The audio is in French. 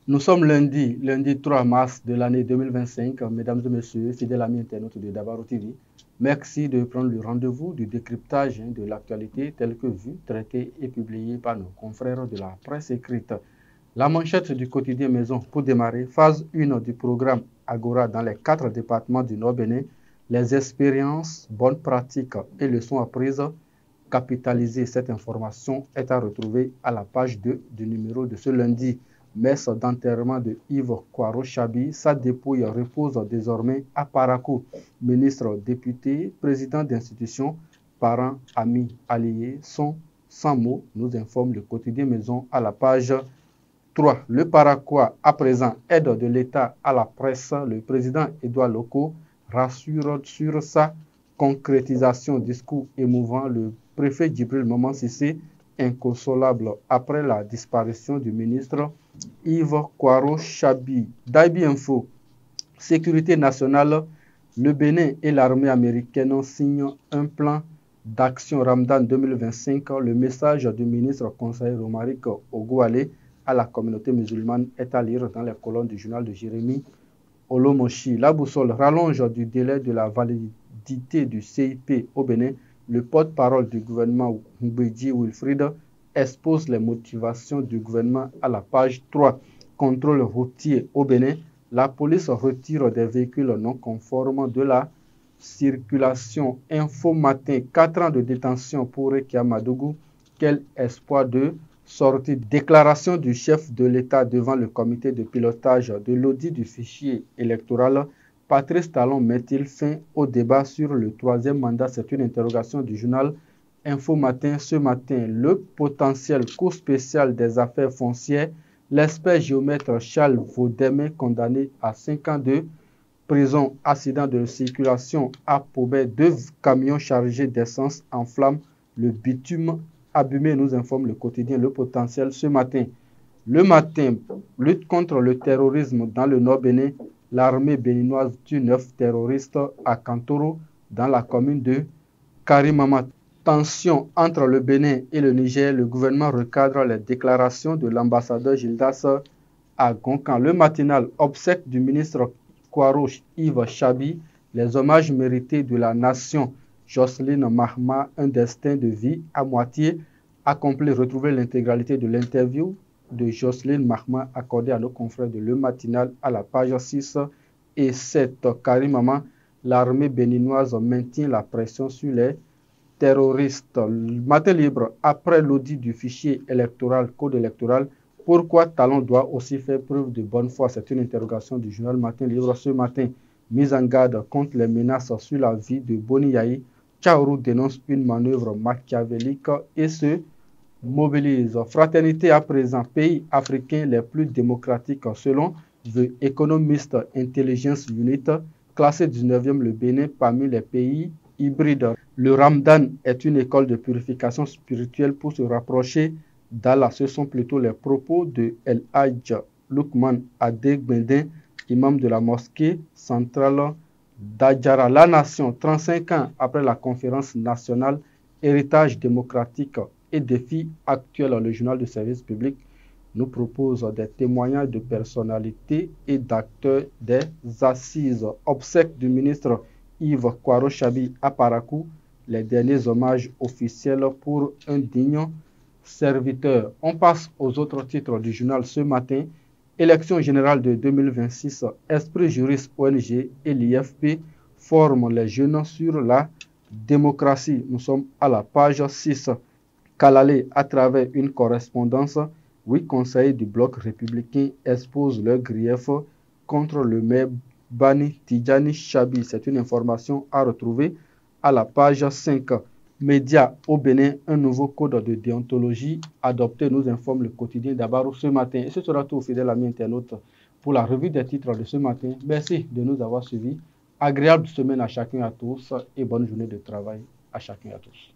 Nous sommes lundi 3 mars de l'année 2025. Mesdames et messieurs, fidèles amis internautes de Dabaro TV, merci de prendre le rendez-vous du décryptage de l'actualité telle que vue, traitée et publiée par nos confrères de la presse écrite. La manchette du quotidien Maison pour démarrer, phase 1 du programme Agora dans les 4 départements du Nord-Bénin, les expériences, bonnes pratiques et leçons apprises. Capitaliser cette information est à retrouver à la page 2 du numéro de ce lundi. Messe d'enterrement de Yves Kwaro Chabi, sa dépouille repose désormais à Parakou. Ministre, député, président d'institution, parents, amis, alliés sont sans mots, nous informe le quotidien Maison à la page 3. Le Paraquois, à présent, aide de l'État à la presse. Le président Édouard Loko rassure sur sa concrétisation. Discours émouvant. Le préfet Djibril Maman Sissé, inconsolable après la disparition du ministre Yves Kwaro Chabi. Daibi Info, sécurité nationale, le Bénin et l'armée américaine signent un plan d'action Ramadan 2025. Le message du ministre conseiller Romaric Ogoualé à la communauté musulmane est à lire dans les colonnes du journal de Jérémy Olomoshi. La boussole, rallonge du délai de la validité du CIP au Bénin. Le porte-parole du gouvernement Mbedji Wilfried expose les motivations du gouvernement à la page 3. Contrôle routier au Bénin. La police retire des véhicules non conformes de la circulation. Info matin, 4 ans de détention pour Rekia Madougou. Quel espoir de sortie. Déclaration du chef de l'État devant le comité de pilotage de l'audit du fichier électoral. Patrice Talon met-il fin au débat sur le 3e mandat? C'est une interrogation du journal Info Matin. Ce matin, le potentiel cours spécial des affaires foncières. L'expert géomètre Charles Vaudemé condamné à 5 ans de prison. Accident de circulation à Pobet. 2 camions chargés d'essence en flammes. Le bitume abîmé, nous informe le quotidien Le Potentiel ce matin. Le matin, lutte contre le terrorisme dans le Nord-Bénin. L'armée béninoise tue 9 terroristes à Kantoro dans la commune de Karimama. Tension entre le Bénin et le Niger. Le gouvernement recadre les déclarations de l'ambassadeur Gildas à Goncan. Le matinal, obsèque du ministre Kwaro Yves Chabi. Les hommages mérités de la nation. Jocelyne Mahma, un destin de vie à moitié accompli. Retrouvez l'intégralité de l'interview de Jocelyne Mahma accordée à nos confrères de Le Matinal à la page 6 et 7. Karimama, l'armée béninoise maintient la pression sur les terroristes. Matin libre, après l'audit du fichier électoral, code électoral, pourquoi Talon doit aussi faire preuve de bonne foi? C'est une interrogation du journal Matin libre ce matin. Mise en garde contre les menaces sur la vie de Boni Yahi. Tchaourou dénonce une manœuvre machiavélique et se mobilise. Fraternité à présent, pays africains les plus démocratiques selon The Economist Intelligence Unit, classé 19e le Bénin parmi les pays hybrides. Le Ramadan est une école de purification spirituelle pour se rapprocher d'Allah. Ce sont plutôt les propos de El Hadj Lukman Adegbendin, imam de la mosquée centrale d'Adjara. La nation, 35 ans après la conférence nationale Héritage démocratique et défis actuels, le journal de service public nous propose des témoignages de personnalités et d'acteurs des assises. Obsèque du ministre Yves Kwaro Chabi à Parakou, les derniers hommages officiels pour un digne serviteur. On passe aux autres titres du journal ce matin. Élection générale de 2026, Esprit Juriste ONG et l'IFP forment les jeunes sur la démocratie. Nous sommes à la page 6. Kalalé, à travers une correspondance, 8 conseillers du bloc républicain exposent leurs griefs contre le maire Bani Tidjani Chabi. C'est une information à retrouver à la page 5. Média au Bénin, un nouveau code de déontologie adopté, nous informe le quotidien Dabaro ce matin. Et ce sera tout, fidèles amis internautes, pour la revue des titres de ce matin. Merci de nous avoir suivis. Agréable semaine à chacun et à tous et bonne journée de travail à chacun et à tous.